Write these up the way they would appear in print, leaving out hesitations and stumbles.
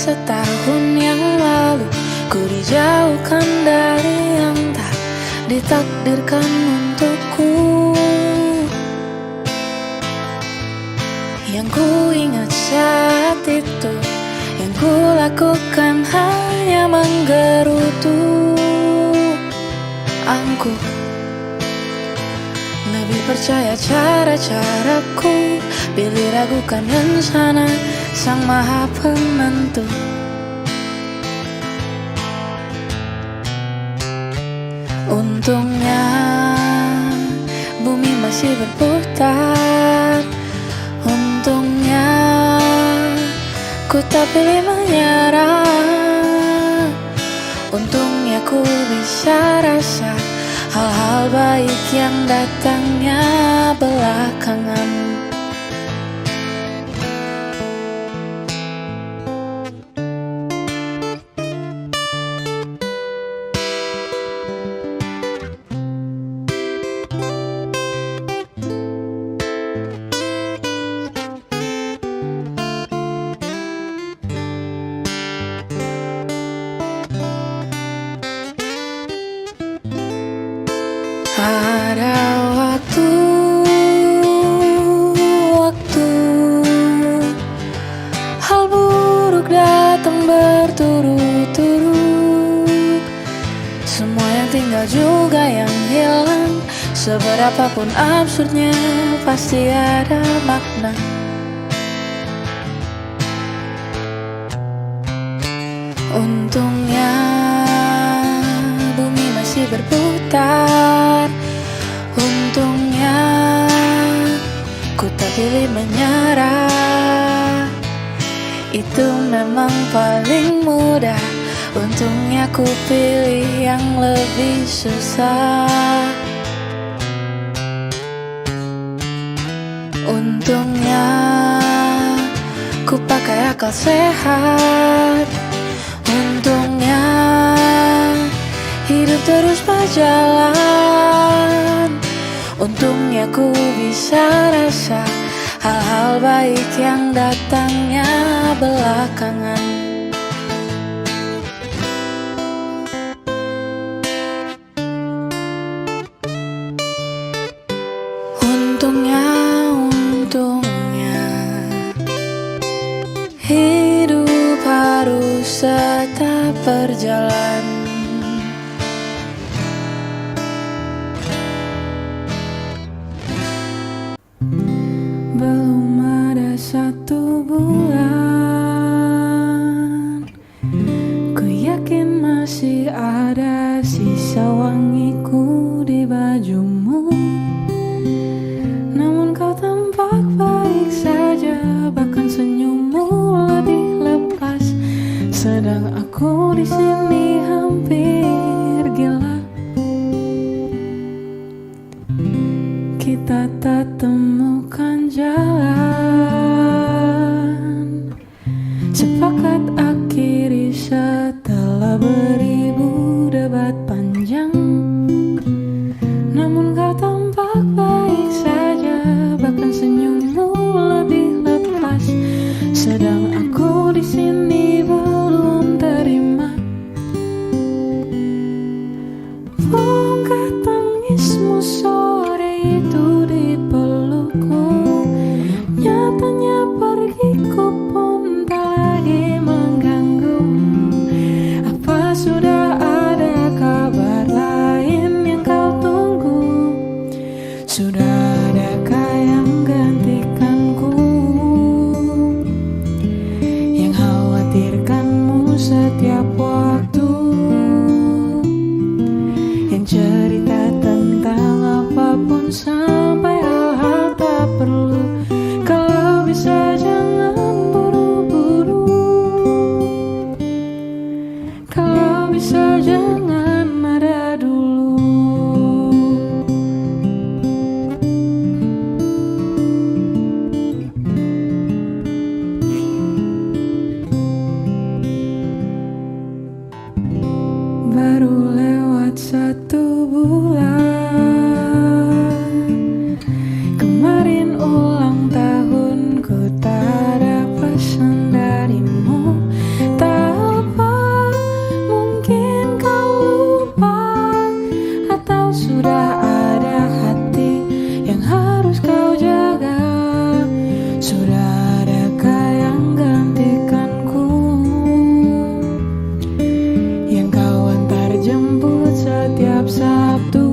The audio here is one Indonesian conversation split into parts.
setahun yang lalu ku dijauhkan dari yang tak ditakdirkan untukku. Yang ku ingat saat itu, yang ku lakukan hanya menggerutu angkuh. Lebih percaya cara-caraku, pilih ragukan rencana Sang Maha Penentu. Untungnya bumi masih berputar. Untungnya ku tak pilih menyerah. Untungnya ku bisa rasa hal-hal baik yang datangnya belakangan. Ada waktu hal buruk datang berturut-turut. Semua yang tinggal juga yang hilang. Seberapapun absurdnya pasti ada makna. Untungnya bumi masih berputar. Untungnya ku tak pilih menyerah. Itu memang paling mudah. Untungnya ku pilih yang lebih susah. Untungnya ku pakai akal sehat. Untungnya hidup terus berjalan. Untungnya ku bisa rasa hal-hal baik yang datangnya belakangan. Untungnya hidup harus tetap berjalan. Belum ada 1 bulan, ku yakin masih ada sisa wangiku di bajumu. Namun kau tampak baik saja, bahkan senyummu lebih lepas. Sedang aku di sini hampir gila. Kita tak temukan jalan, sepakat akhiri setelah beribu debat panjang. Namun kau tampak baik saja, bahkan senyummu lebih lepas. Sedang aku di sini belum terima. Bongkar tangismu sore itu di pelukku. Nyatanya pergiku pun tak lagi mengganggu. Apa sudah ada kabar lain yang kau tunggu? Sudah adakah yang gantikanku, yang khawatirkanmu setiap waktu, yang cerita tentang apapun sampai hal-hal tak perlu. Kalau bisa jangan buru-buru. Kalau bisa jangan ada dulu. Baru lewat 1 bulan, kemarin ulang tahunku tak ada pesan darimu. setiap Sabtu,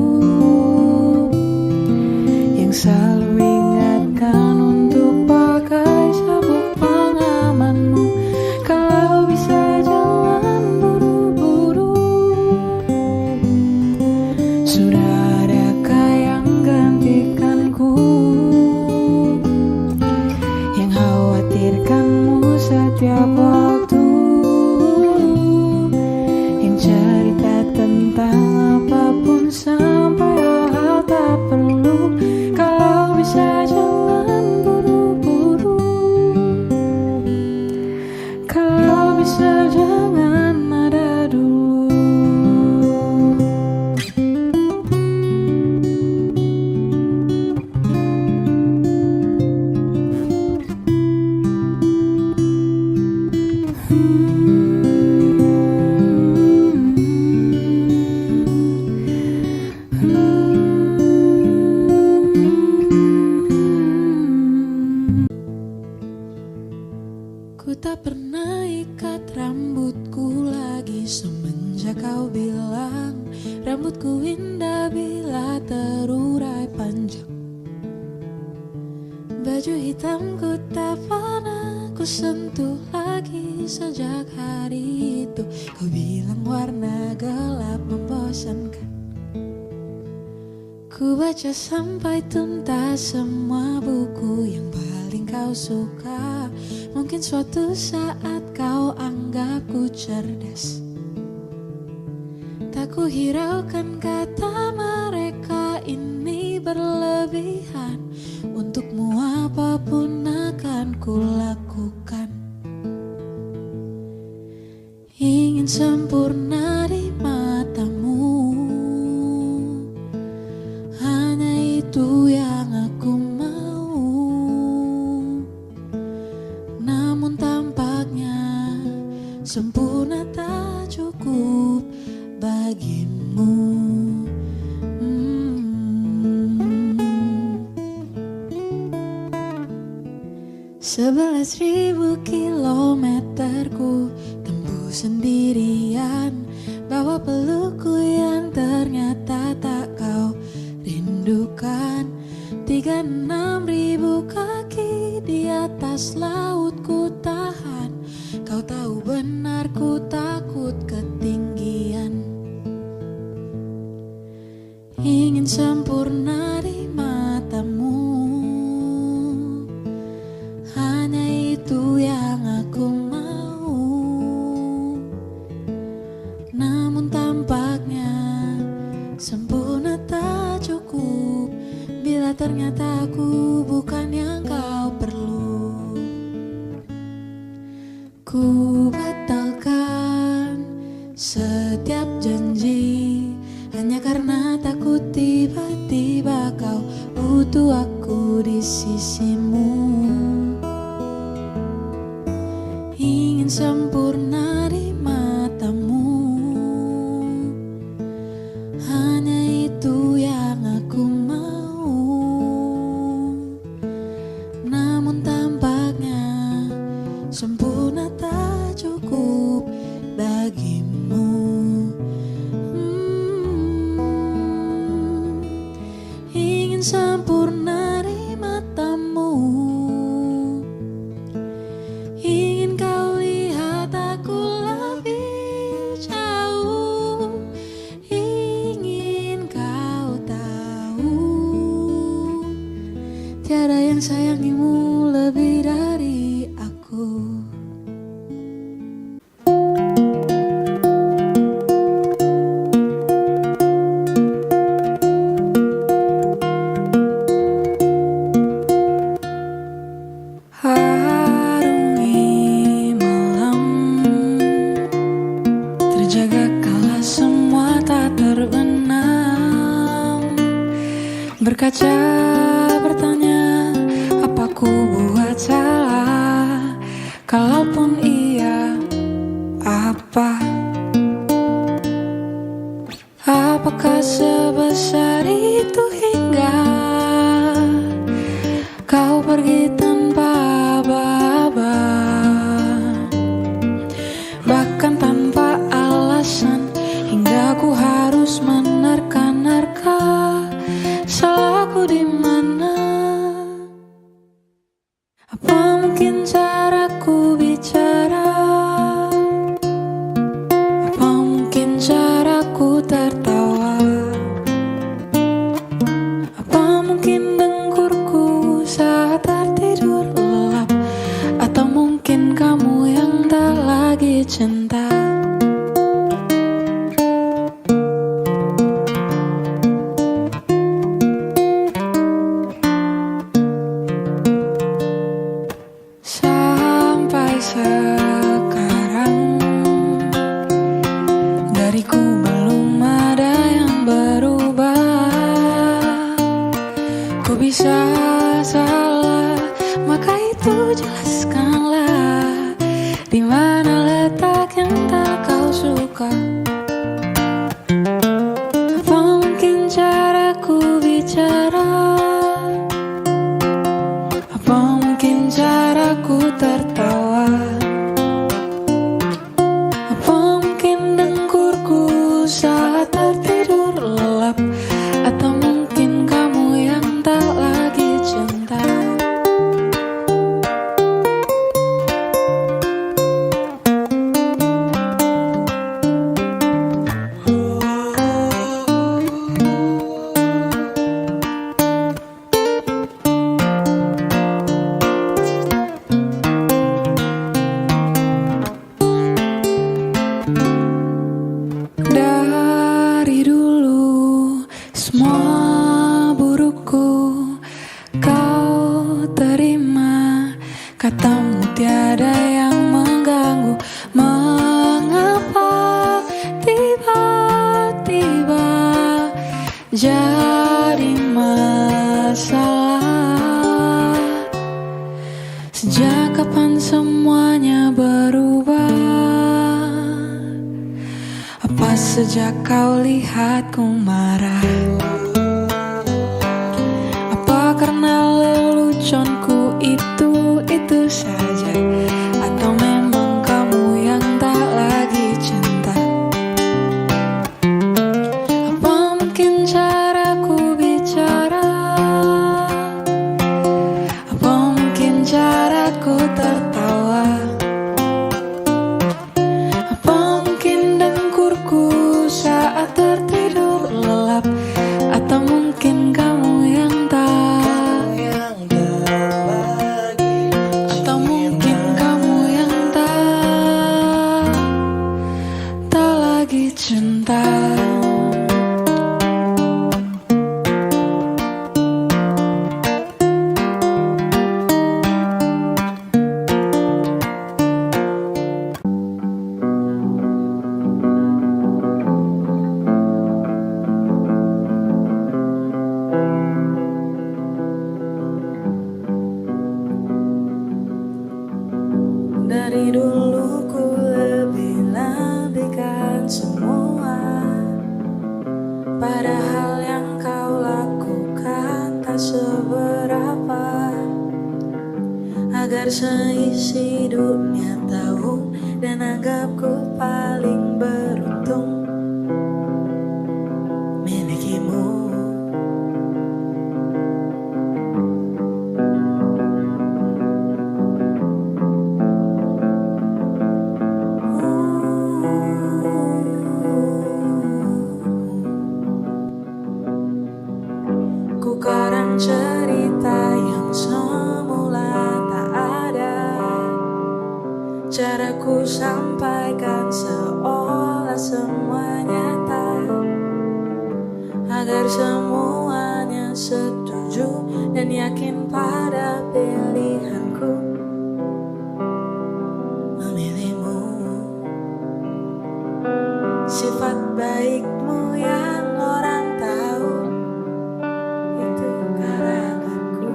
yang selalu ingatkan untuk pakai sabuk pengamanmu. Kalau bisa jangan buru-buru, sudah adakah yang gantikanku, yang khawatirkanmu setiap waktu, yang cerita tentang apapun sampai hal tak perlu. Kalau bisa jangan buru-buru, kalau bisa jangan ada dulu. Ku tak pernah ikat rambutku lagi semenjak kau bilang rambutku indah bila terurai panjang. Baju hitamku tak pernah ku sentuh lagi sejak hari itu. Kau bilang warna gelap membosankan. Ku baca sampai tuntas semua buku yang paling kau suka. Mungkin suatu saat kau anggapku cerdas. Tak ku hiraukan kata mereka ini berlebihan. Untukmu apapun akan ku lakukan. Ingin sempurna di matamu, hanya itu yang aku mau. Namun tampaknya sempurna tak cukup bagimu. 11.000 kilometer ku tempuh sendirian, bawa pelukku yang ternyata tak kau rindukan. 36.000 kaki di atas laut ku tahan. Kau tahu benar ku takut ketinggian. Ingin sempurna di matamu, hanya itu yang aku mau. Namun tampaknya sempurna tak cukup bila ternyata aku bukan yang kau perlu. Ku batalkan setiap janji hanya karena takut tiba-tiba kau butuh aku di sisimu. Ingin sempurna di matamu, hanya itu yang aku mau. Namun tampaknya sempurna tak cukup bagimu. Ingin sempurna di matamu, ingin kau lihat aku lebih jauh, ingin kau tahu tiada yang sayangimu lebih dari aku. Harungi malam, terjaga kala semua tak terbenam. Berkaca bertanya, apa ku buat salah? Kalaupun iya, apa? Apakah sebesar itu hingga kau pergi tanpa aba-aba, bahkan tanpa alasan, hingga ku harus menang. caraku tertawa? Apa mungkin dengkurku saat tertidur lelap? Atau mungkin kamu yang tak lagi cinta? Sampai sekarang dariku belum ada yang berubah. Ku bisa salah, maka itu jelaskanlah di mana letak yang tak kau suka. Apa mungkin caraku bicara? Apa mungkin caraku tertawa? Apa mungkin dengkurku saat tertidur lelap? Atau mungkin kamu yang tak lagi cinta? Dari dulu semua burukku kau terima, katamu tiada yang mengganggu. Mengapa tiba-tiba jadi masalah? Sejak kapan semuanya berubah? Apa sejak kau lihatku marah? Apa karena leluconku itu saja? Atau memang kamu yang tak lagi cinta? Apa mungkin caraku bicara? Apa mungkin caraku tertawa? Saat tertidur lelap? Atau mungkin kamu yang tak? Atau mungkin kamu yang tak lagi cinta? Dari dulu ku lebih-lebihkan semua, padahal yang kau lakukan tak seberapa. Agar seisi dunia tahu dan anggapku paling beruntung milikimu. Ku karang cerita yang semula tak ada, caraku sampaikan seolah semua nyata, agar semuanya setuju dan yakin pada pilihanku memilihmu. Sifat baikmu yang orang tahu, itu karanganku.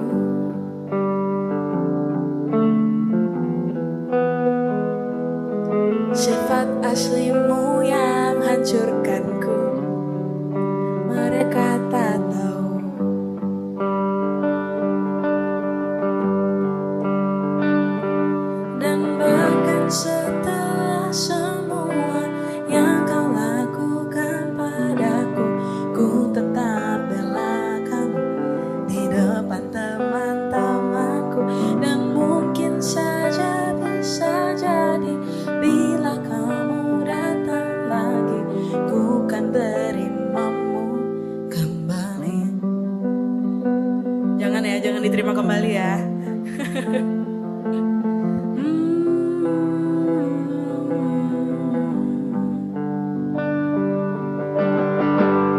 Sifat aslimu yang hancurkanku, mereka tak tahu. Dan bahkan setelah semua yang kau lakukan padaku, ku ku kan terimamu kembali. Jangan ya, jangan diterima kembali ya.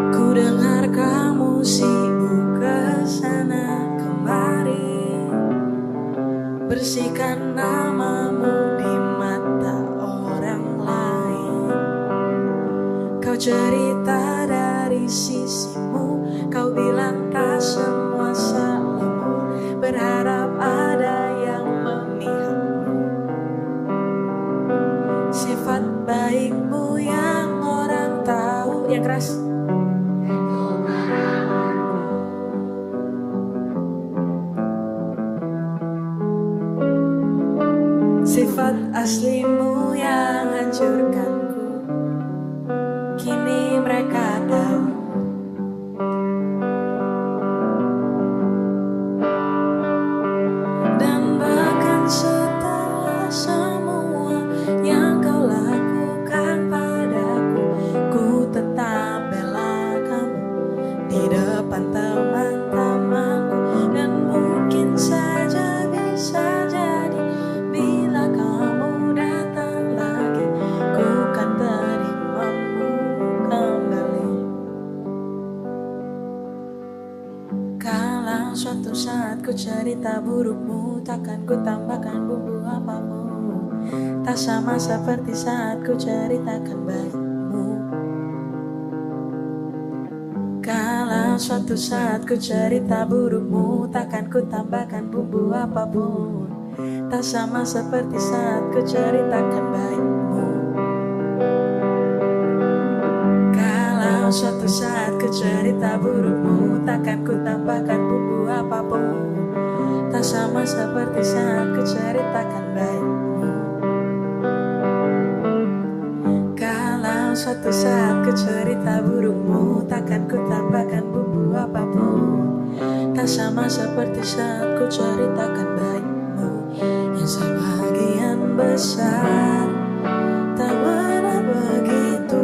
Ku dengar kamu sibuk kesana kemari, bersihkan namamu di mata orang lain. Kau cerita dari sisimu, kau bilang tak semua salahmu, berharap ada yang memihakmu. Sifat baikmu yang orang tahu. Yang keras. Sifat aslimu yang hancurkanku, kini mereka tahu. Dan bahkan setelah semua yang kau lakukan padaku, ku tetap bela kamu di depan teman-temanku. Dan mungkin saja bisa jadi bila kamu datang lagi, ku kan terimamu kembali. Kalau suatu saat ku cerita burukmu, takkan ku tambahkan bumbu apapun. Tak sama seperti saat ku ceritakan baikmu. Kalau suatu saat ku cerita burukmu, takkan ku tambahkan bumbu apapun. Tak sama seperti saat ku ceritakan baikmu. Kalau suatu saat ku cerita burukmu, takkan ku tambahkan bumbu apapun. Tak sama seperti saat ku ceritakan baikmu. Kalau suatu saat ku cerita burukmu, takkan ku tambahkan bumbu apapun. Tak sama seperti saat ku ceritakan baikmu. Yang sebagian besar tak benar begitu.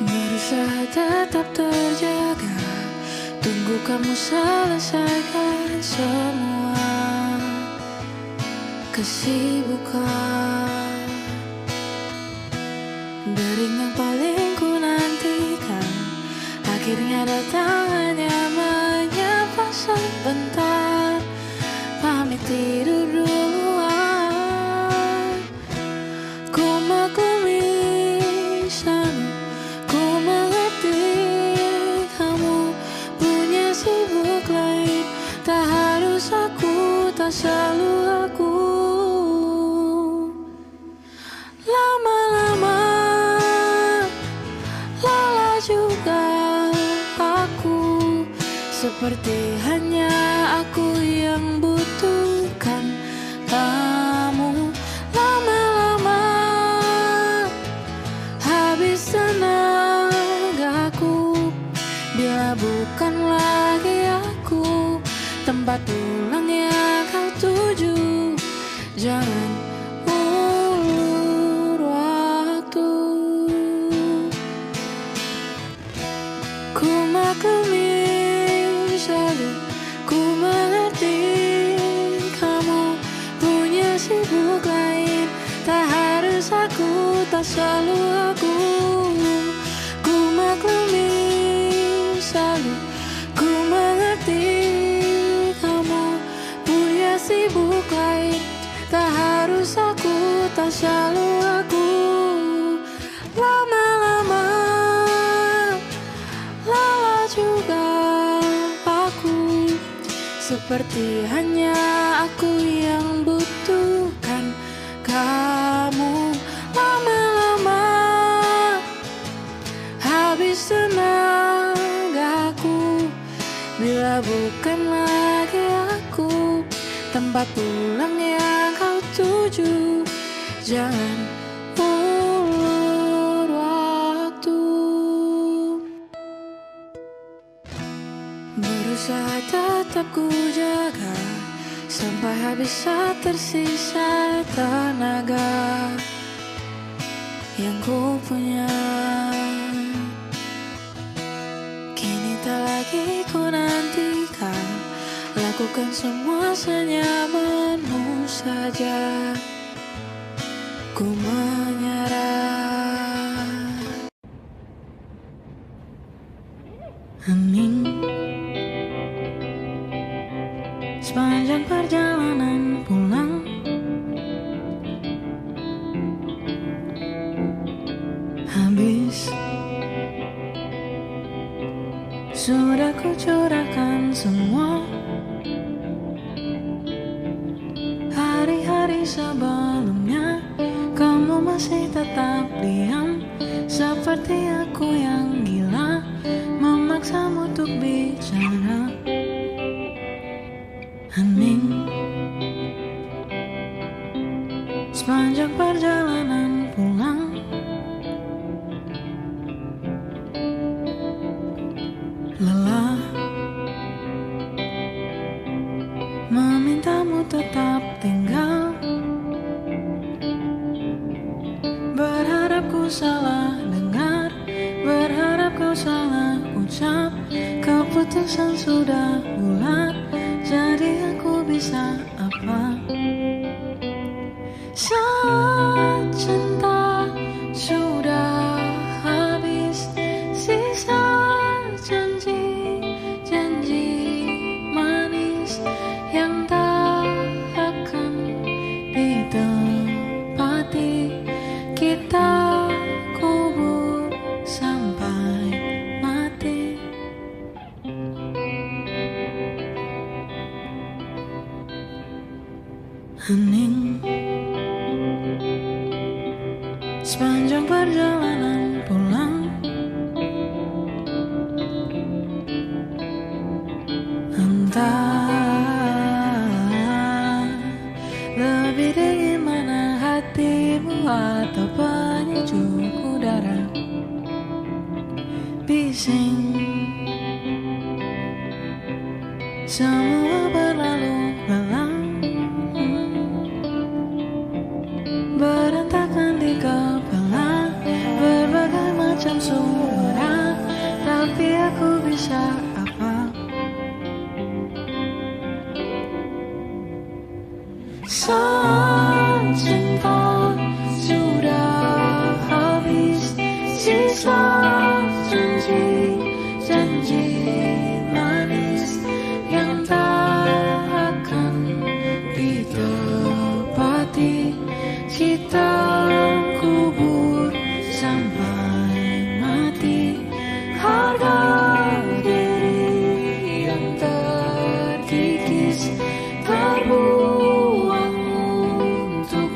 Berusaha tetap terjaga, tunggu kamu selesaikan semua kesibukan. Dering yang paling ku nantikan akhirnya datang, hanya menyapa sebentar, pamit tidur duluan. Ku maklumi sana, ku mengerti kamu punya sibuk lain. Tak harus aku, tak selalu aku. Lama-lama lelah juga aku, seperti hanya aku yang butuhkan kamu. Lama-lama habis tenagaku, bila bukan lagi aku tempat pulang yang kau tuju. Jangan ulur waktu. Ku maklumi selalu, ku mengerti kamu punya sibuk lain. Tak harus aku, tak selalu aku. Ku maklumi selalu, ku mengerti kamu punya sibuk lain. Tak harus aku, tak selalu aku. Lama-lama lelah juga aku, seperti hanya aku yang butuhkan kamu. Lama-lama habis tenagaku, bila bukan lagi tempat pulang yang kau tuju. Jangan ulur waktu. Berusaha tetap ku jaga sampai habis saat tersisa tenaga yang ku punya. Kini tak lagi ku nantikan, lakukan semua senyamanmu saja. Ku menyerah. Hening sepanjang perjalanan pulang, habis sudah ku curahkan semua. Hari-hari sebelumnya kamu masih tetap diam, seperti aku yang gila memaksamu untuk bicara. Hening sepanjang perjalanan pulang, lelah memintamu tetap tinggal, berharap ku salah dengar, berharap kau salah ucap. Keputusan sudah bulat, jadi aku bisa apa? Saat cinta sudah habis, sisa janji-janji manis yang tak akan ditepati. Kita kubur sampai mati. Hening sepanjang perjalanan pulang, entah lebih dingin mana hatimu atau penyejuk udara. Bising semua berlalu lalang, berantakan di kepala, berbagai macam suara, tapi aku bisa apa? Saat cinta sudah habis, sisa janji manis yang tak akan ditepati. Kita kubur sampai mati. Harga diri yang terkikis terbuang untuk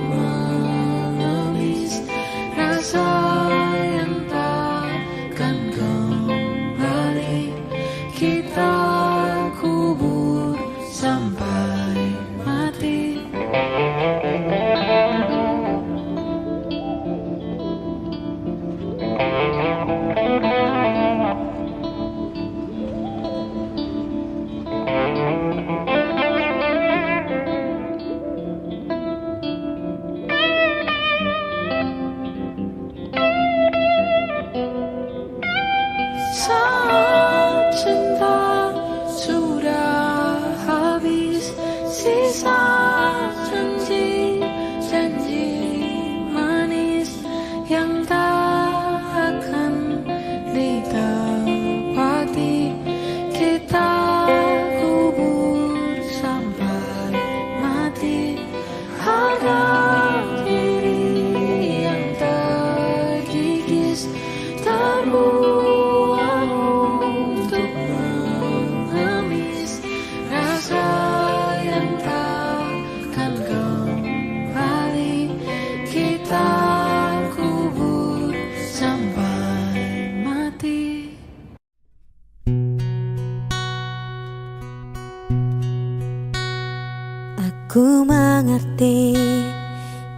Ku mengerti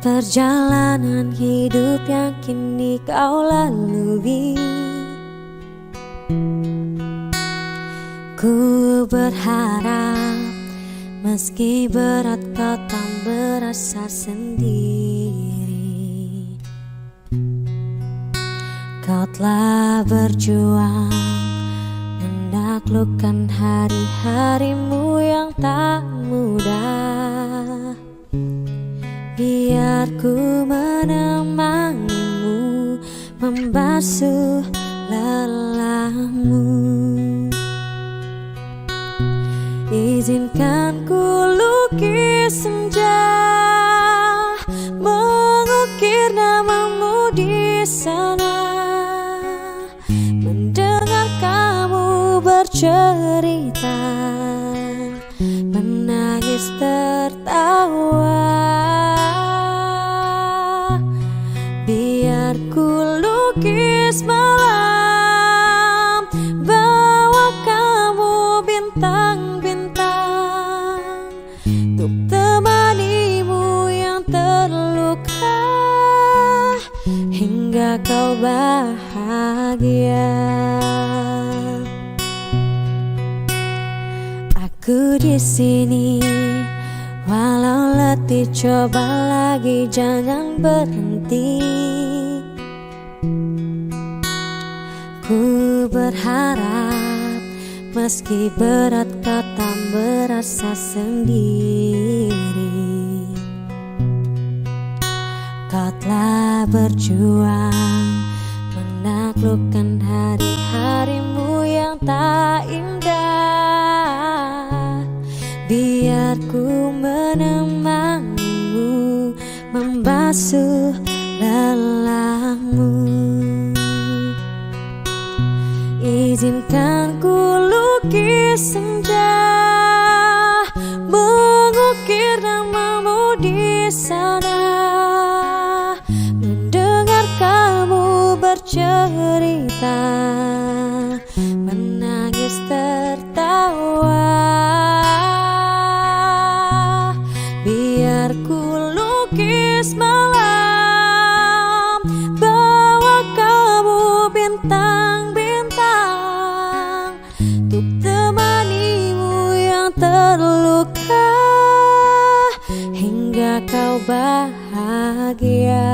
perjalanan hidup yang kini kau lalui. Ku berharap meski berat kau tak merasa sendiri. Kau telah berjuang menaklukkan hari-harimu yang tak mudah. Biar ku menemanimu, membasuh lelahmu. Izinkan ku lukis senja, mengukir namamu di sana. Mendengar kamu bercerita, menangis tertawa. Biar ku lukis malam, bawa kamu bintang-bintang, untuk temanimu yang terluka hingga kau bahagia. Aku di sini, walau letih coba lagi jangan berhenti. Ku berharap meski berat kau tak merasa sendiri. Kau telah berjuang menaklukkan hari-harimu yang tak indah. Biar ku menemanimu, membasuh lelahmu. Izinkan ku lukis senja, mengukir namamu di sana. Mendengar kamu bercerita, menangis tertawa. Biar ku lukis malam, bawa kamu bintang-bintang, untuk temanimu yang terluka hingga kau bahagia.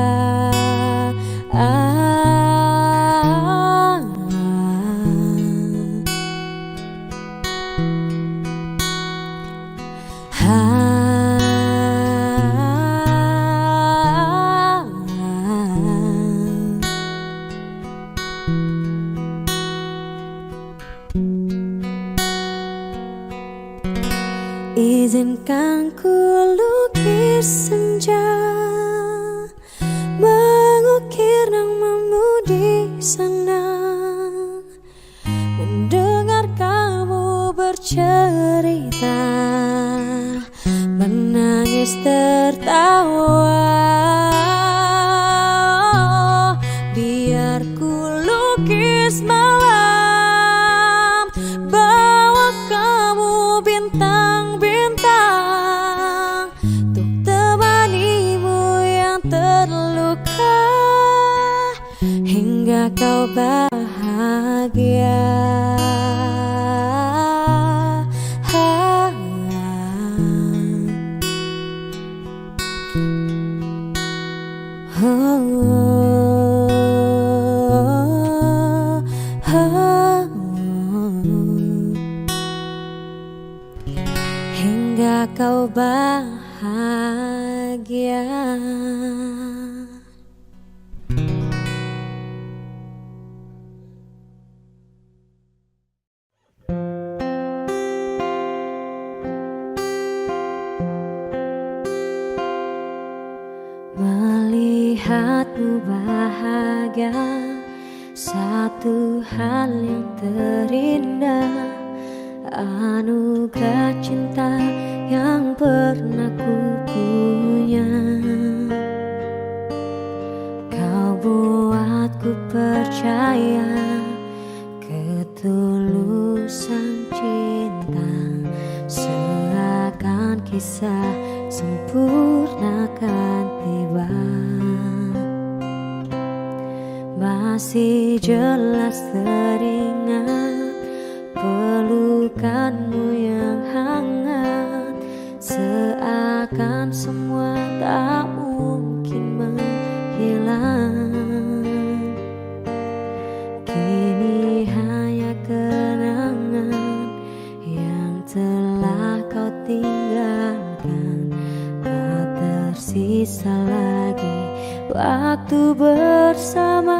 Izinkan ku lukis senja, mengukir namamu di sana. Mendengar kamu bercerita, menangis tertawa. Biar ku lukis malam, bawa kamu bintang-bintang, untuk temanimu yang terluka hingga kau bahagia. Hingga kau bahagia. Melihatmu bahagia, satu hal yang terindah, anugerah cinta yang pernah ku punya. Kau buatku percaya ketulusan cinta, seakan kisah sempurnakan tiba. Masih jelas teringat pelukanmu yang hangat, seakan semua tak mungkin menghilang. Kini hanya kenangan yang telah kau tinggalkan, tak tersisa lagi waktu bersama.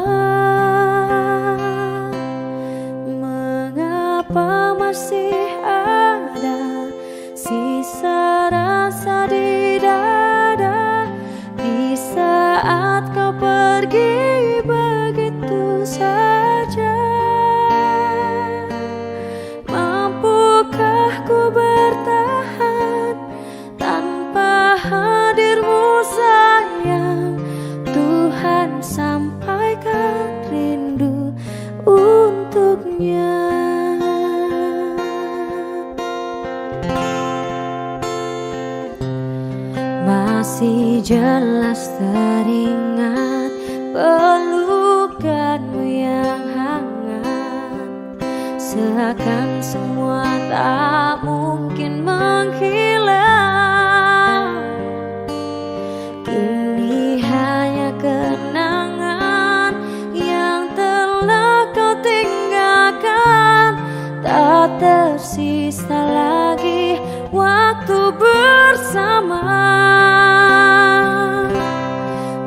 Mengapa masih ada sisa rasa di dada di saat kau pergi begitu saja? Mampukah ku bertahan tanpa hadirmu sayang? Tuhan sampaikan rindu untuknya. Masih jelas teringat pelukanmu yang hangat, seakan semua tak mungkin menghilang. Kini hanya kenangan yang telah kau tinggalkan, tak tersisa lagi waktu bersama.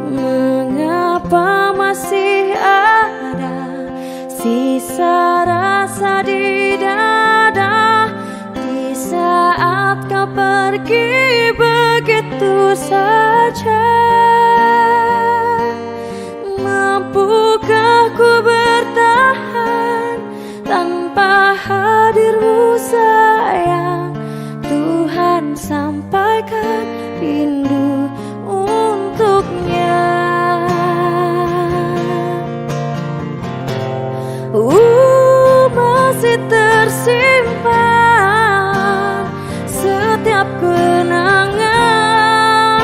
Mengapa masih ada sisa rasa di dada di saat kau pergi begitu saja? Mampukah ku bertahan tanpa hadirmu sayang? Tuhan sampaikan rindu untuknya. Masih tersimpan setiap kenangan,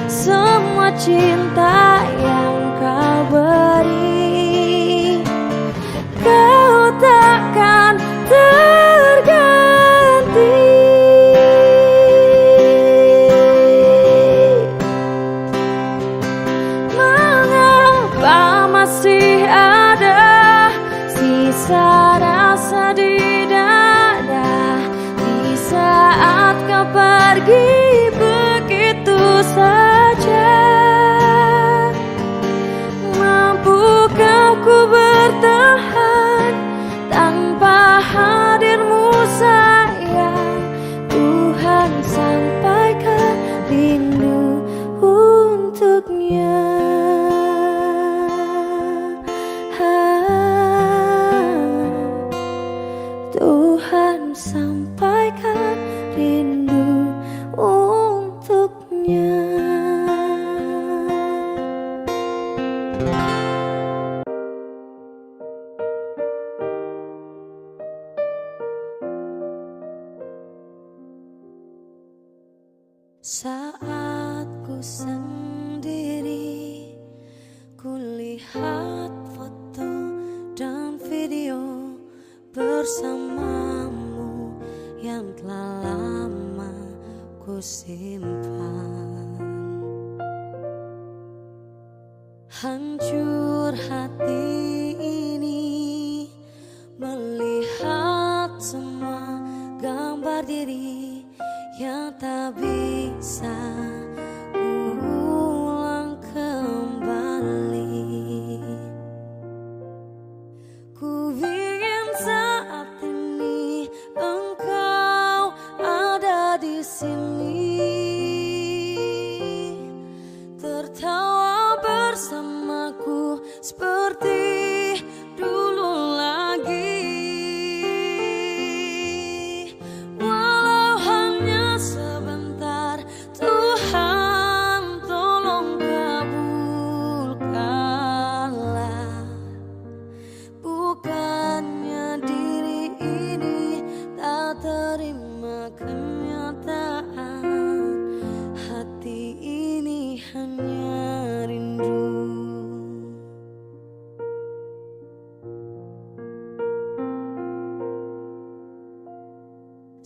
semua cinta yang kau beri, kau takkan terganti. Masih ada sisa rasa di dada di saat kau pergi begitu saja. Mampukah ku bertahan tanpa hadirmu sayang? Tuhan sampaikan rindu untuknya. Tuhan sampaikan rindu untuknya. Saat ku sendiri, ku lihat foto dan video bersamamu yang telah lama ku simpan. Hancur hati ini melihat semua gambar diri yang tak bisa ku ulang kembali. Ku ingin saat ini engkau ada di sini, tertawa bersamaku seperti dulu lagi. Walau hanya sebentar, Tuhan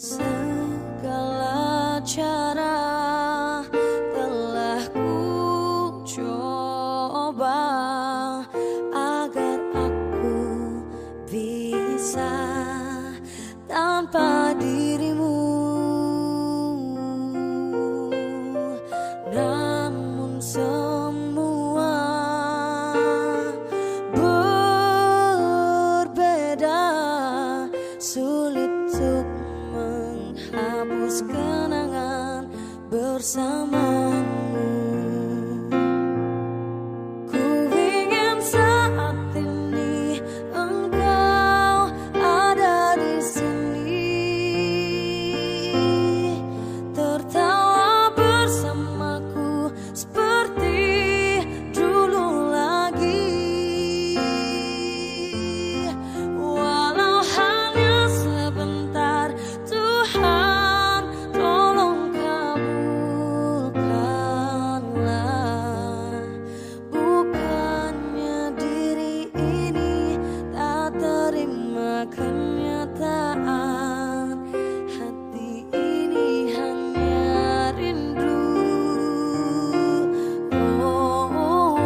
Segala cara telah ku coba agar aku bisa tanpa dirimu. Namun semua berbeda, sulit untuk menghapus kenangan bersamamu. Ku ingin saat ini engkau ada di sini, tertawa bersamaku seperti dulu lagi. Walau hanya sebentar, Tuhan tolong kabulkanlah. Bukannya diri ini tak terima kenyataan, hati ini hanya rindu. Oh, oh, oh.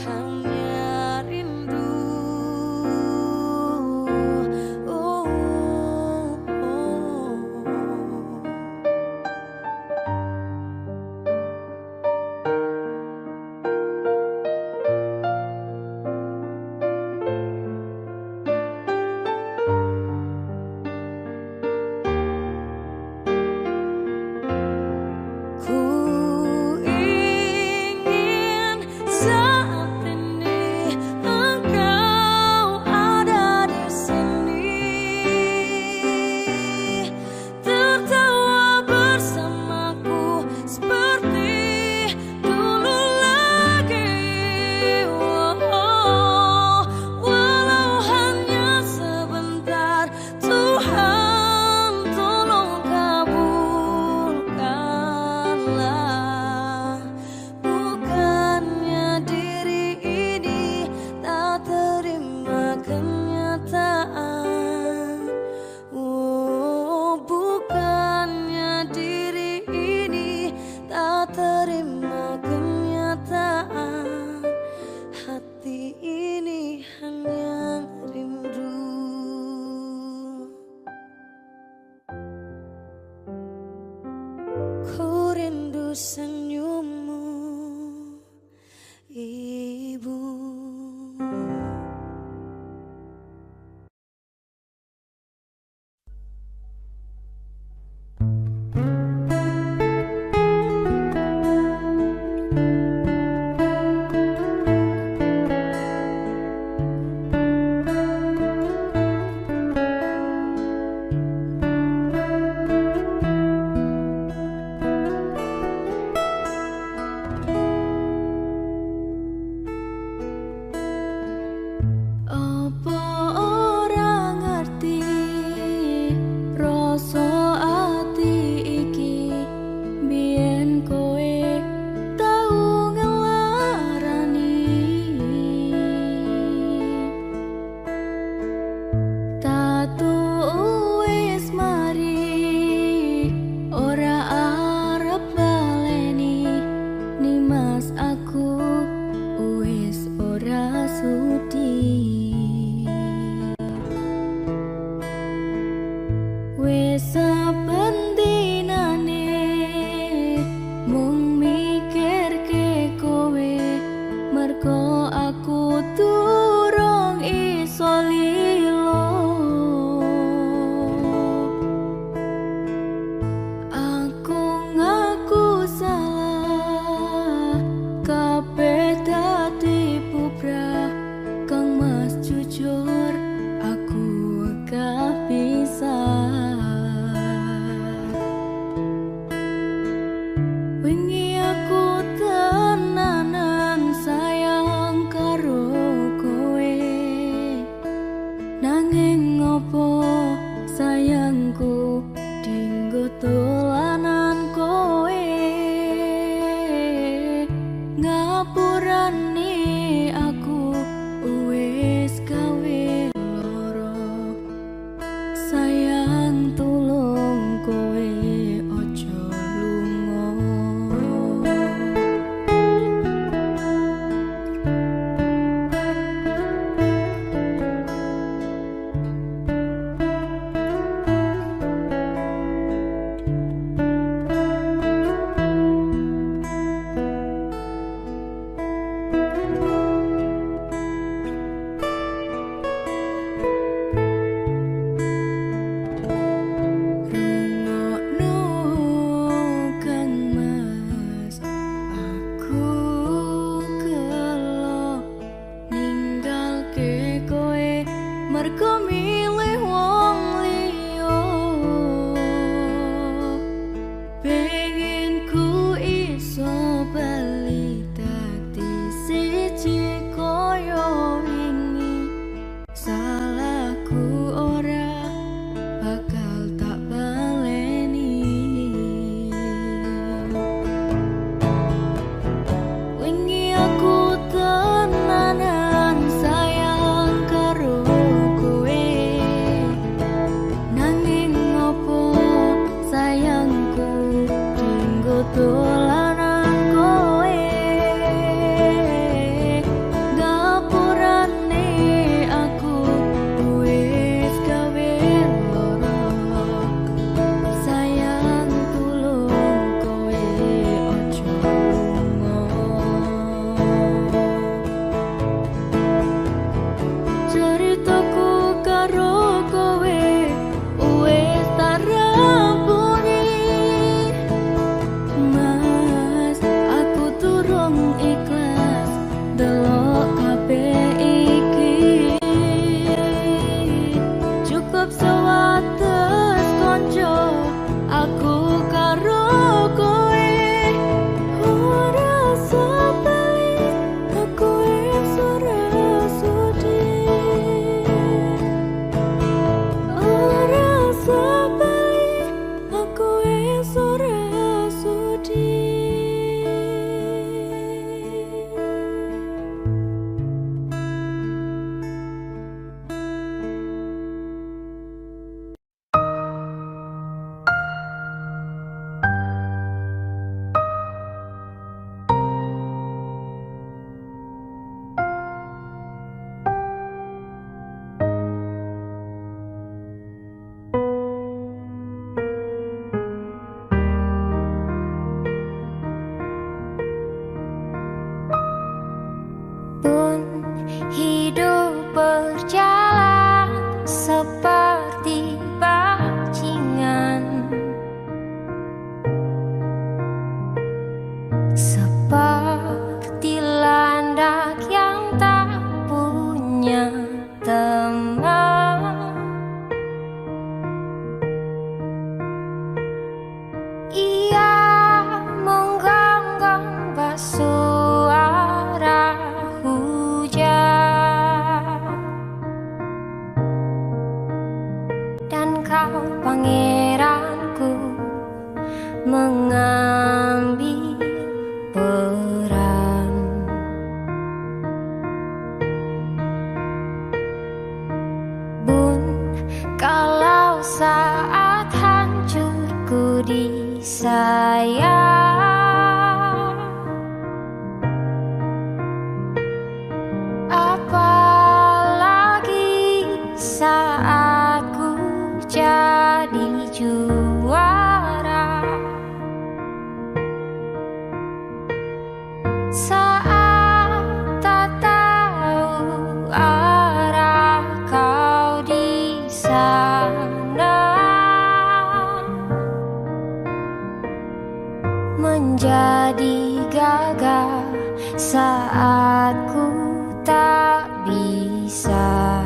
Hanya rindu. Oh, oh, oh. Ku ingin saat ini engkau ada di sini, tertawa bersamaku seperti dulu lagi. Oh, walau hanya sebentar, Tuhan tolong kabulkanlah. Bukannya diri ini tak terima kenyataan. Oh, bukannya diri ini tak terima kenyataan, hati ini hanya rindu. Ku rindu senyummu, Ibu. mergo milih wong liya. Pengen ku iso bali dadi siji koyo wingi. Salahku ora bakal tak baleni. Wingi aku tenanan sayang karo kowe, nanging opo sayangku dinggo dolanan kowe. Gapurane aku wis gawe loro, sayang tulung kowe ojo lunga. Ceritaku karo kowe wis tak rampuni, Mas. Aku durung ikhlas delok kabeh iki. Cukup sewates konco aku karo kowe. Ora sabali aku wis ora sudi. Ora sabali aku wis ora sudi. Pun hidup berjalan seperti bajingan, seperti landak yang tak punya teman. Ia menggonggong suara hujan, dan kau pangeranku mengambil peran. Bun, kalau saat hancurku disayang, apalagi saat ku jadi juara. Saat tak tahu arah kau di sana, menjadi gagah saat ku tak bisa.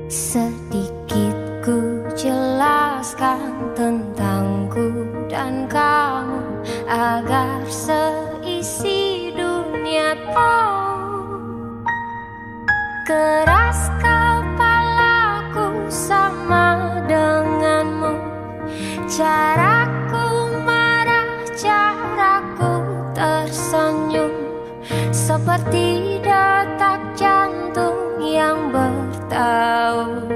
Sedikit ku jelaskan tentangku dan kamu agar seisi dunia tahu. Keras kepalaku sama denganmu, caraku marah, caraku tersenyum, seperti detak jantung yang bertaut.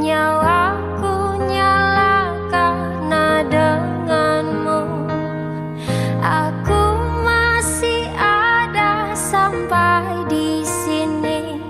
Nyawaku nyala karena denganmu. Aku masih ada sampai di sini,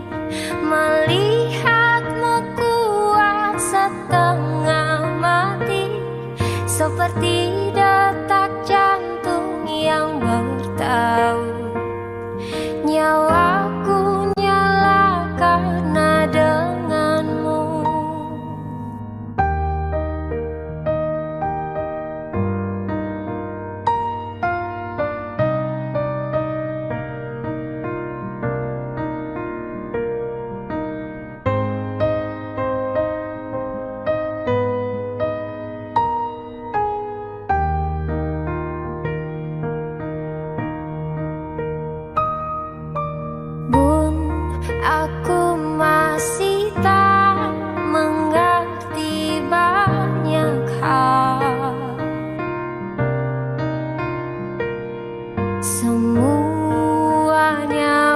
Semuanya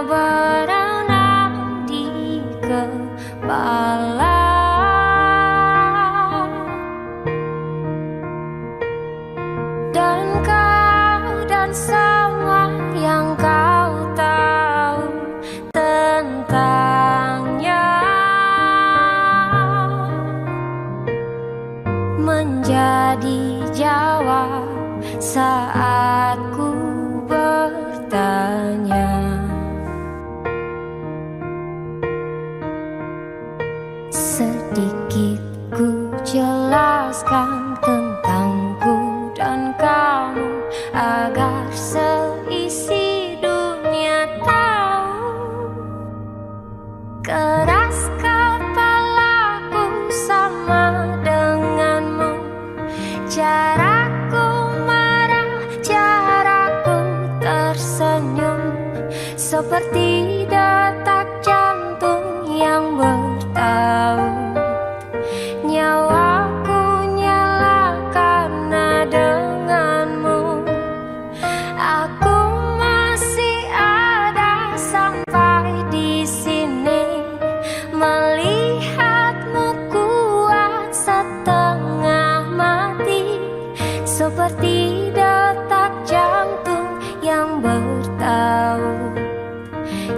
berenang di kepala, dan kau dan semua yang kau tahu tentangnya menjadi jawab saat ku bertanya. Sedikit ku jelaskan tentangku dan kamu agar seisi dunia tahu. Keras kepalaku sama denganmu, caraku marah, caraku tersenyum, seperti detak jantung yang bertaut. Nyawaku nyala karena denganmu. Aku masih ada sampai di sini, melihatmu kuat setengah mati, seperti detak jantung yang bertaut.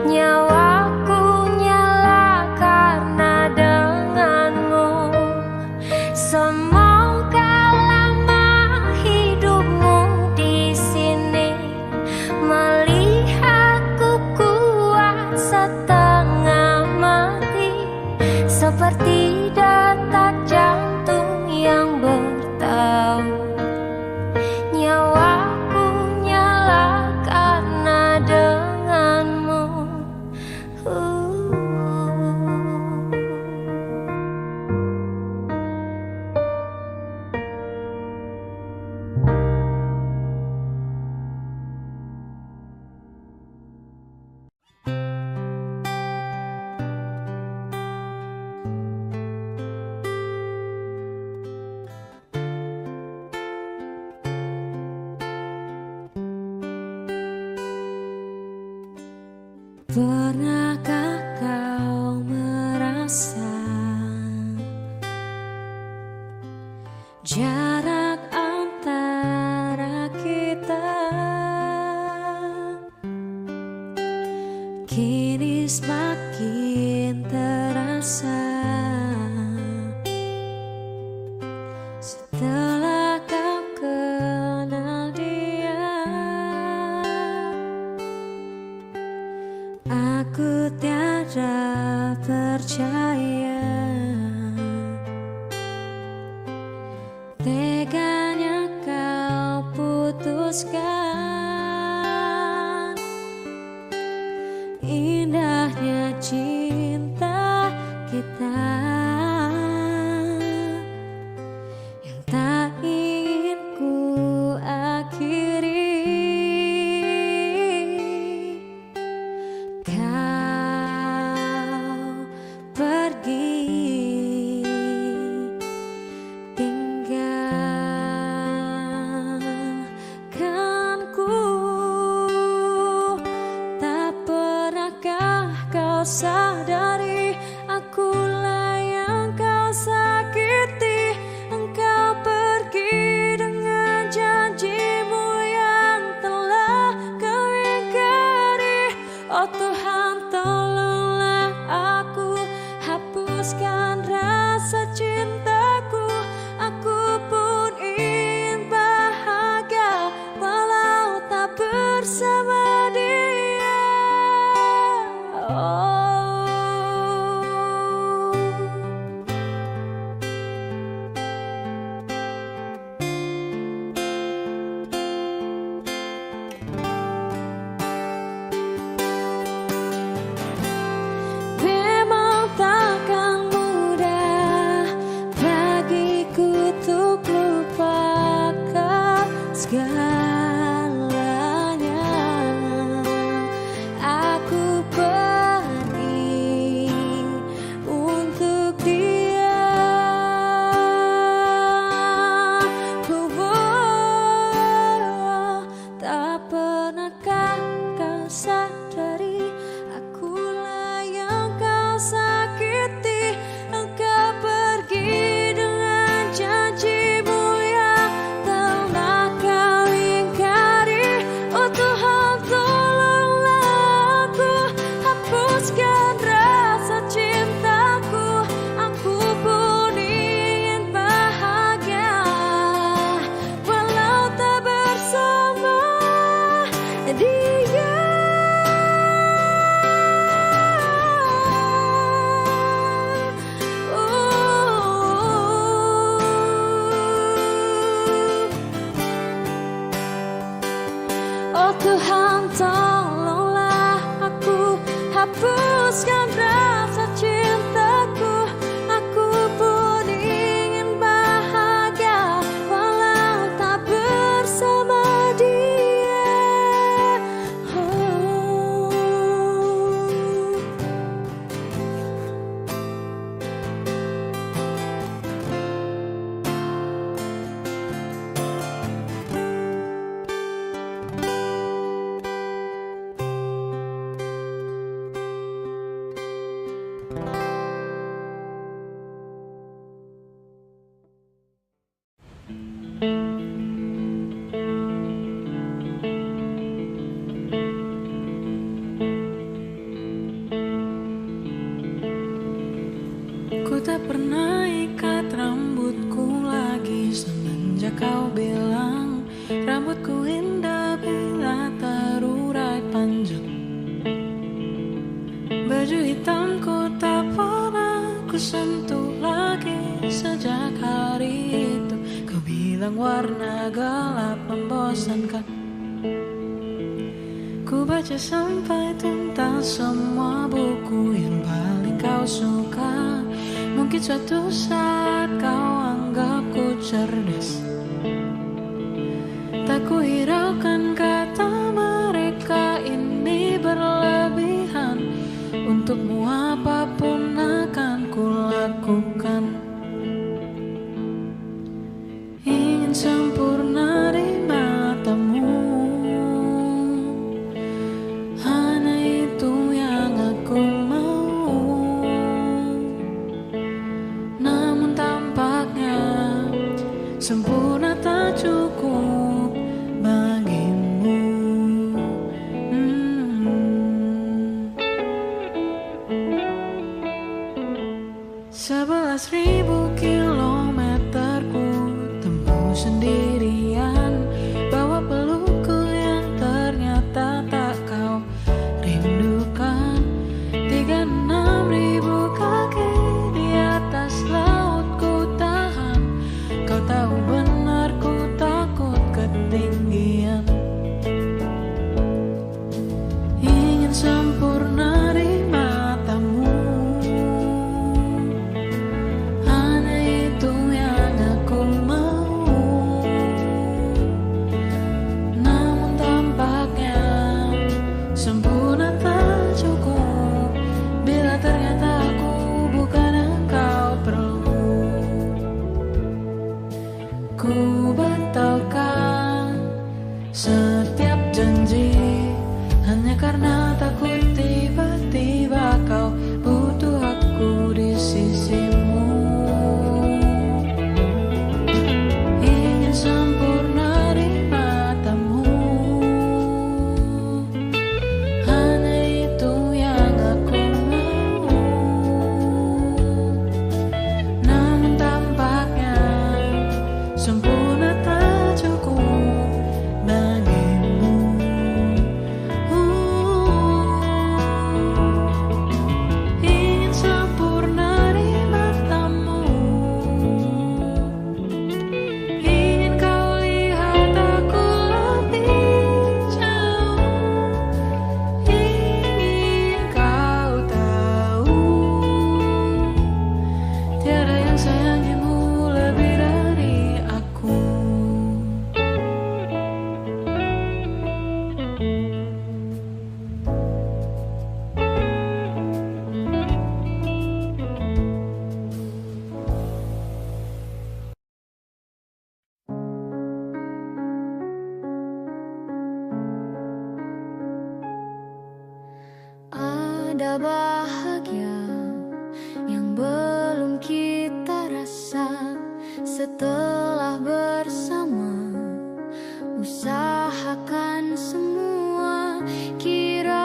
Nyawaku nyala karena denganmu. Semoga lama hidupmu di sini, melihatku kuat setengah mati, seperti detak jantung yang bertaut. Nyawaku nyala karena denganmu. Pernahkah kau merasa jarak antara kita kini semakin terasa setelah kau kenal dia? Aku tiada percaya teganya kau putuskan indahnya cinta kita yang tak ingin ku akhiri. Kau pergi tinggalkanku, tak pernahkah kau sadari akulah yang kau sakiti. Engkau pergi dengan janjimu yang telah kau ingkari. Oh Tuhan, tolonglah aku, hapuskan rasa cintaku. Aku pun ingin bahagia walau tak bersama dia. Oh. sadari akulah yang kau sakiti. Engkau pergi dengan janjimu yang telah kau ingkari. Oh Tuhan, tolonglah aku, hapuskan rasa cintaku. Aku pun ingin bahagia walau tak bersama dia. Oh Tuhan, tolonglah aku, hapuskan rasa cintaku. Aku pun ingin bahagia walau tak bersama dia. Ku tak pernah ikat rambutku lagi semenjak kau bilang rambutku indah bila terurai panjang. Baju hitamku tak pernah ku sentuh lagi sejak hari itu. Kau bilang warna gelap membosankan. Ku baca sampai tuntas semua buku yang paling kau suka. Mungkin suatu saat kau anggapku cerdas. Tak ku hiraukan kata mereka ini berlebihan. Untukmu apapun akan ku lakukan. Ingin sempurna di matamu, hanya itu yang aku mau. Namun tampaknya sempurna tak cukup bagimu. 11.000 kilometer ku tempuh sendirian, bawa pelukku yang ternyata tak kau rindukan. 36.000 kaki di atas laut ku tahan. Kau tahu benar ku takut ketinggian. Ingin sempurna di matamu, hanya ada bahagia yang belum kita rasa. Setelah bersama, usahakan semua. Kira-kira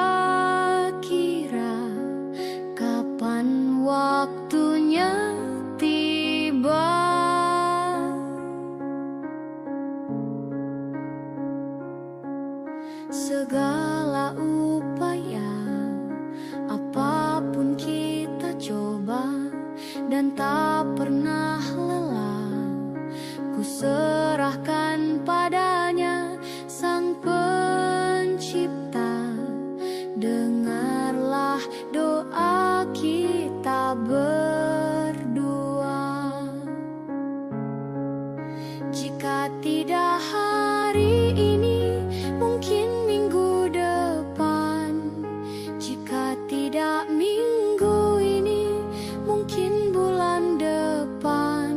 kapan waktunya tiba? Segala upaya, apapun kita coba, dan tak pernah lelah. Ku serahkan padanya, Sang Pencipta. Dengarlah doa kita berdua. Jika tidak hari ini, mungkin minggu depan. Jika tidak minggu ini, mungkin bulan depan.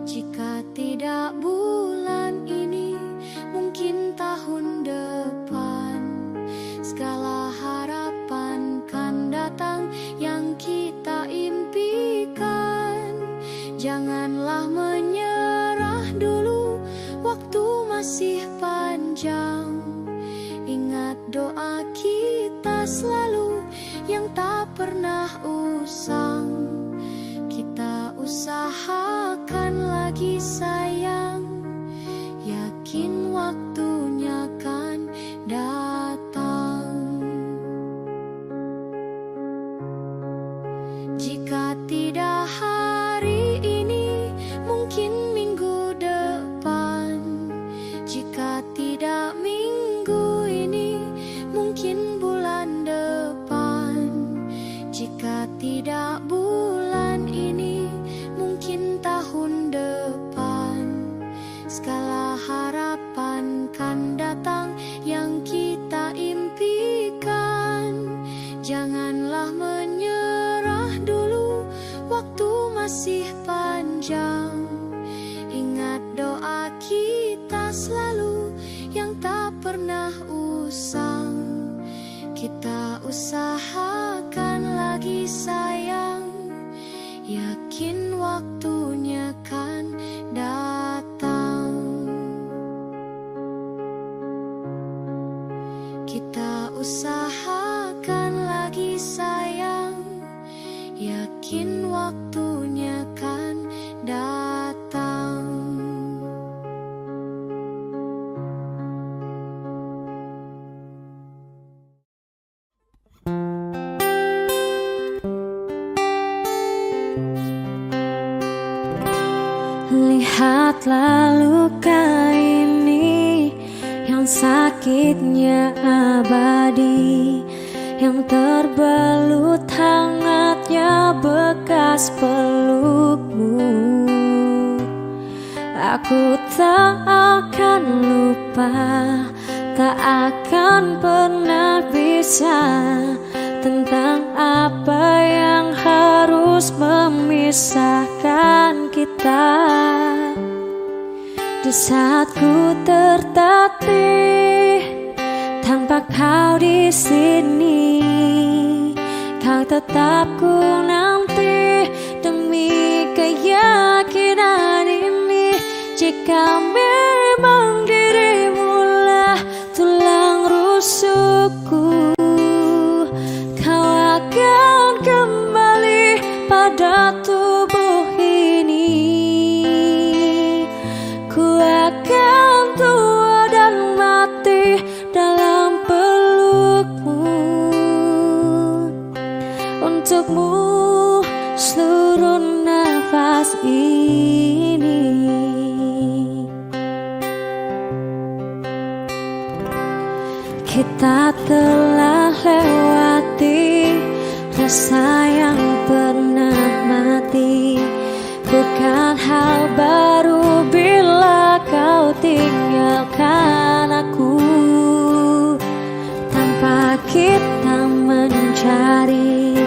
Jika tidak bulan ini, mungkin tahun depan. Segala harapan kan datang yang kita impikan. Janganlah menyerah dulu, waktu masih panjang. Ingat doa kita selalu yang tak pernah usang. Kita usahakan lagi sayang, yakin waktunya kan datang. Jika tidak hari ini, mungkin minggu depan. Jika tidak minggu ini, mungkin bulan depan. Jika tidak bulan ini, mungkin tahun depan. Segala harapan kan datang yang kita impikan. Janganlah menyerah dulu, waktu masih panjang. Ingat doa kita selalu yang tak pernah usang. Kita usahakan lagi sayang, yakin waktunya kan datang. Kita usahakan lagi sayang, yakin waktunya kan datang. Lihatlah luka ini yang sakitnya abadi, yang terbelut hangatnya bekas pelukmu. Aku tak akan lupa, tak akan pernah bisa tentang apa yang harus memisahkan kita. Di saat ku tertatih tanpa kau di sini, kau tetap ku nanti demi keyakinan ini. Jika memang dirimulah tulang rusukku, kau akan kembali pada tubuh ini. Ku akan tua dan mati dalam pelukmu. Untukmu seluruh nafas ini. Kita telah lewati rasa yang pernah mati. Bukan hal baru bila kau tinggalkan aku, tanpa kita mencari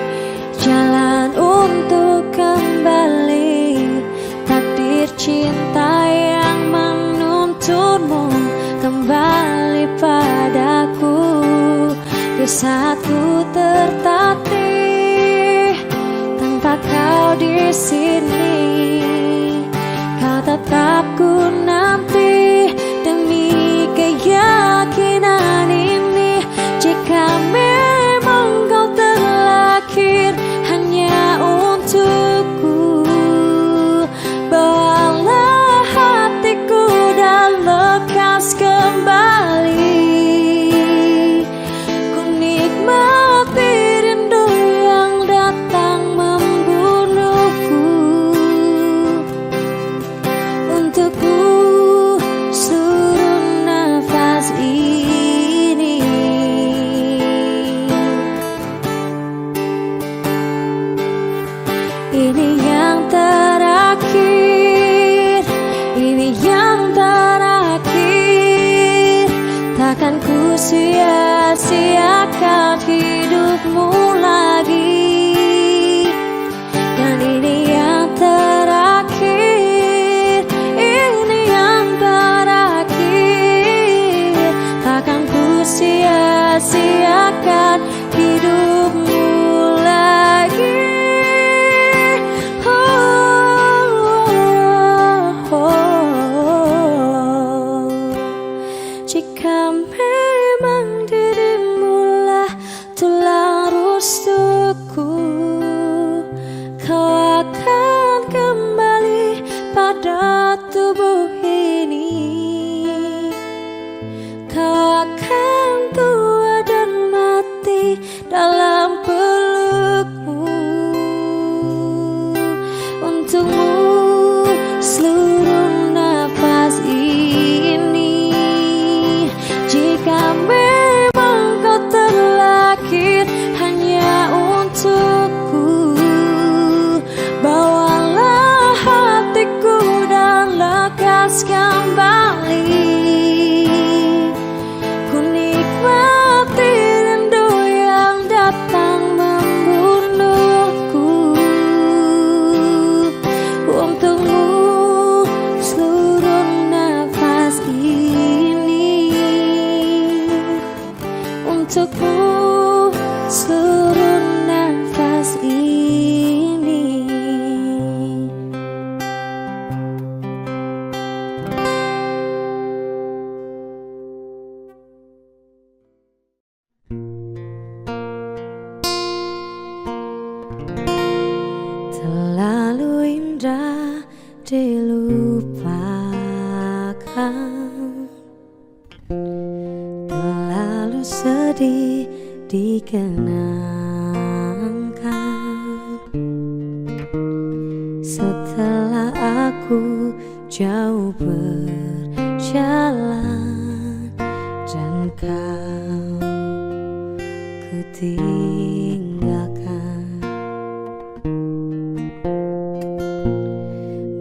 jalan untuk kembali. Takdir cinta yang menuntunmu kembali padaku. Di saat ku tertatih kau di sini, kau tetap ku nanti demi keyakinan ini. Jika memang kau terlahir hanya untukku, bawalah hatiku dan lekas kembali. Ku nikmati rindu yang datang membunuhku. Untukku seluruh nafas ini. Ini yang terakhir, ini yang terakhir. Takkan ku sia-siakan hidupmu lagi. Dan ini yang terakhir, ini yang terakhir. Takkan ku sia-siakan hidupmu lagi. Jika memang dirimulah tulang rusukku, kau akan kembali pada tubuh ini. Kau akan tua dan mati dalam pelukmu. Untukmu seluruh nafas ini. Jika memang kau terlahir hanya untukku, bawalah hatiku dan lekas kembali. Ku nikmati rindu yang datang membunuhku. Untukmu seluruh nafas ini. Untukmu seluruh nafas ini. Terlalu indah dilupakan, terlalu sedih dikenangkan. Setelah aku jauh berjalan dan kau kutinggalkan,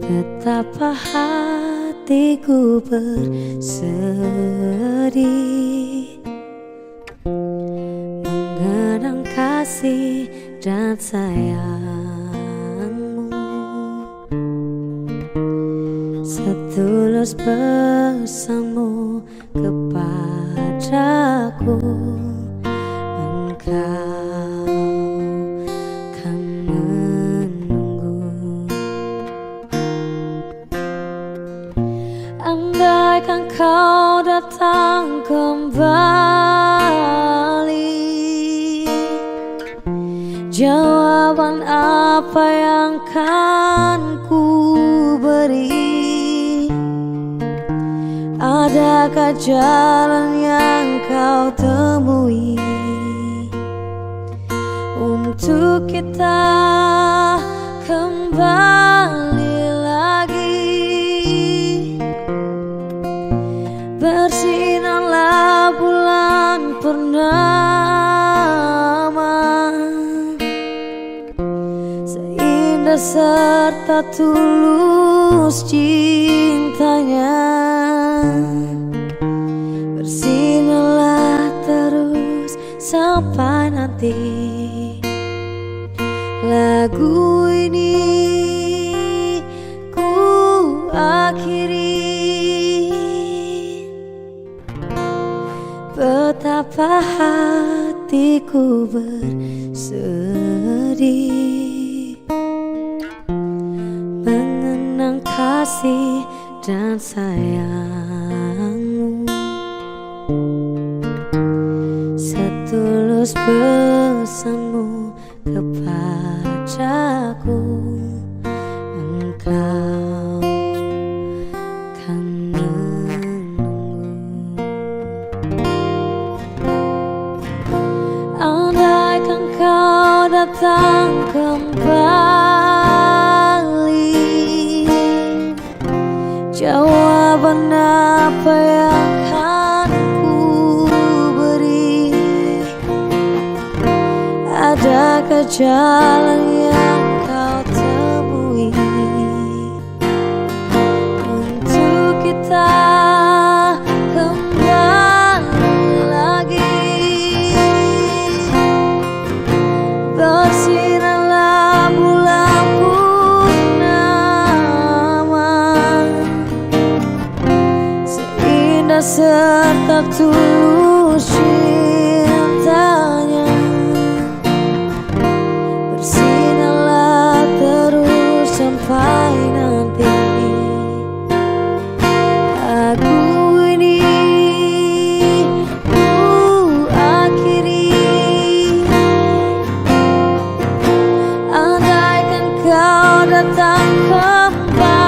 betapa hatiku bersedih mengenang kasih dan sayangmu. Setulus pesanmu kepadaku, engkau kan menunggu. Andaikan kau datang kembali, jawaban apa yang kan ku beri? Adakah jalan yang kau temui untuk kita kembali lagi? Bersinarlah bulan purnama, seindah serta tulus cintanya. Bersinarlah terus sampai nanti lagu ini ku akhiri. Betapa hatiku bersedih kasih dan sayangmu, setulus pesanmu kepadaku. Engkau kan menunggu. Andaikan kau datang kembali, jawaban apa yang akan ku beri? Adakah jalan yang kau temui untuk kita kembali lagi? Bersinarlah bulan purnama, seindah serta tulus cintanya. Bersinarlah terus sampai nanti. Lagu ini ku akhiri. Andaikan kau datang kembali,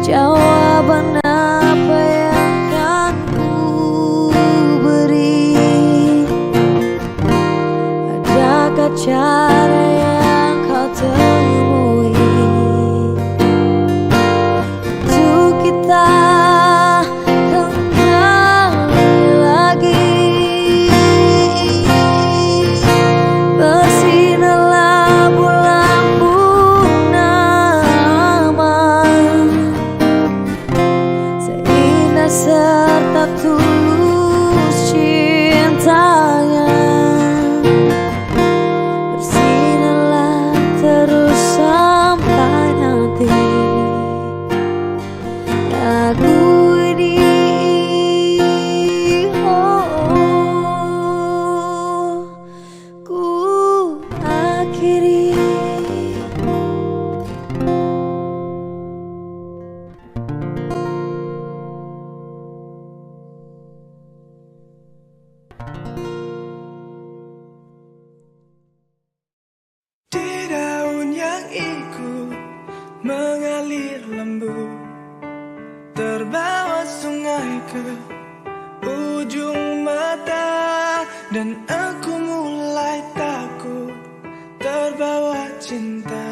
jawaban apa yang akan ku beri? Adakah cara yang kau temui untuk kita kembali lagi? Bersinarlah bulan purnama, seindah serta tulus cintanya. Bersinarlah terus sampai nanti. Lagu ini ku akhiri. Di daun yang ikut mengalir lembut, terbawa sungai ke ujung mata, dan aku mulai takut terbawa cinta,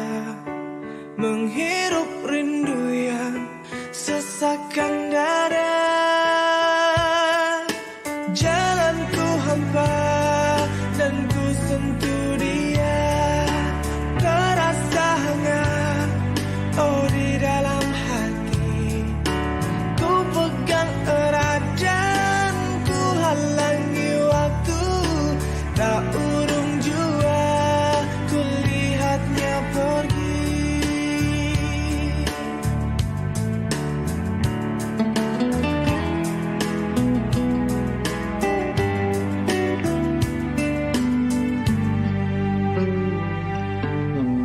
menghirup rindu yang sesakkan dada. Jalanku hampa dan ku sentuh dia, terasa hangat, oh di dalam hati. Ku pegang erat dan ku halangi waktu, tak urung jua ku lihatnya pergi.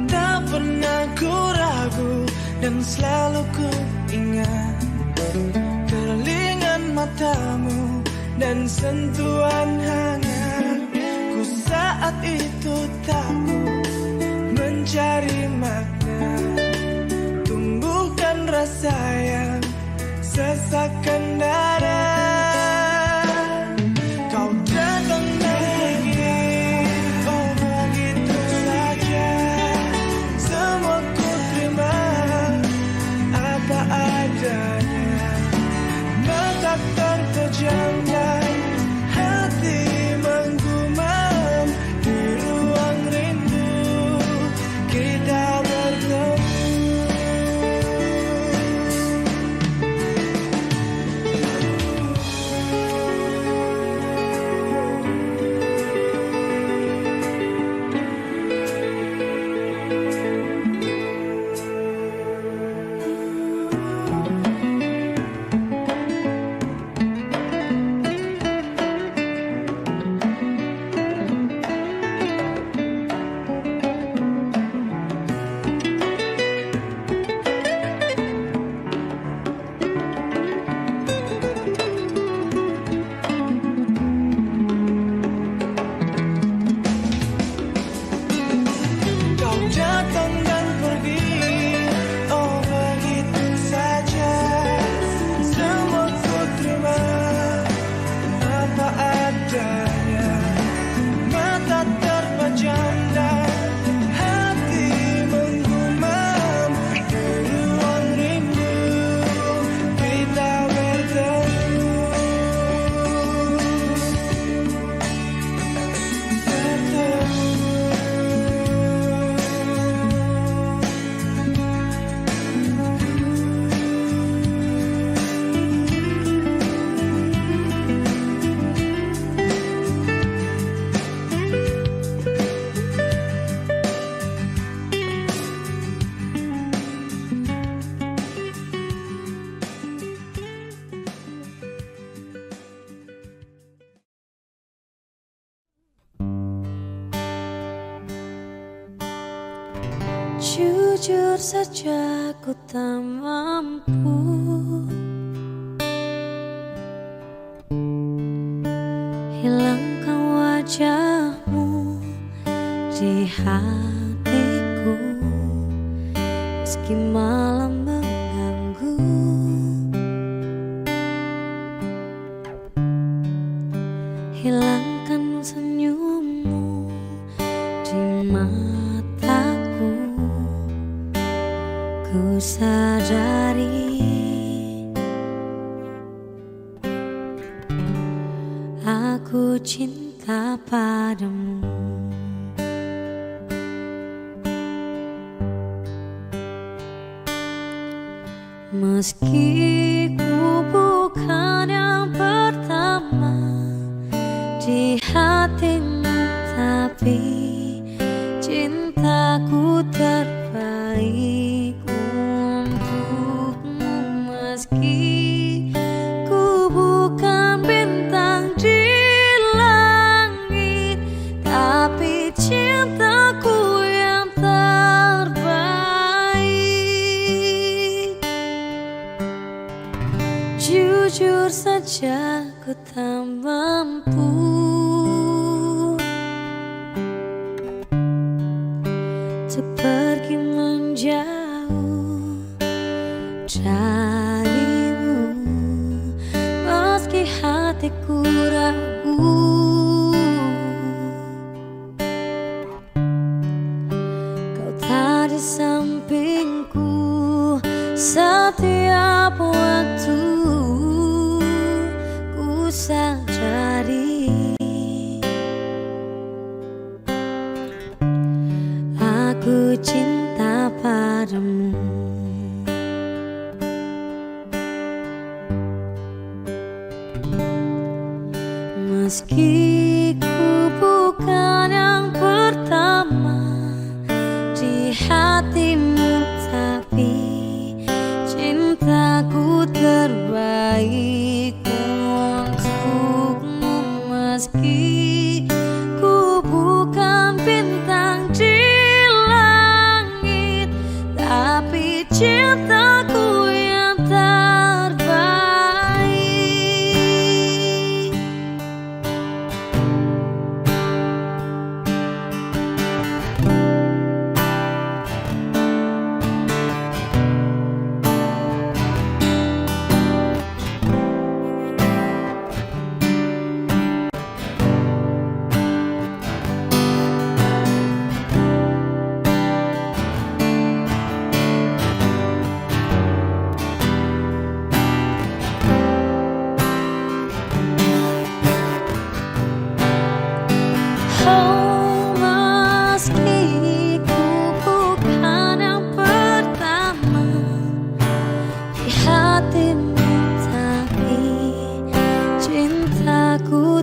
Tak pernah ku ragu dan selalu ku ingat kerlingan matamu dan sentuhan hangat. Ku saat itu takut mencari makna, tumbuhkan rasa yang sesakkan dada. Kau datang lagi, oh begitu saja. Semua ku terima apa adanya. Mata terpejam dan hati menggumam, di ruang rindu kita bertemu. Jujur saja ku tak mampu hilangkan wajahmu di hatiku, meski malam mengganggu. Hilangkan senyummu di mataku, ku sadari aku cinta padamu. Meski ku bukan yang pertama di hatimu, tapi cintaku terbaik untukmu. Meski ku bukan bintang di langit, tapi cintaku yang terbaik. Jujur saja ku tak mampu untuk pergi menjauh darimu, meski hatiku ragu. Kau tak di sampingku setiap waktu, ku sadari aku cinta padamu. Meski ku bukan yang pertama di hatimu, tapi cintaku terbaik untukmu. Meski ku bukan bintang di langit, tapi cintaku yang terbaik. Oh, meski ku bukan yang pertama di hatimu, tapi cintaku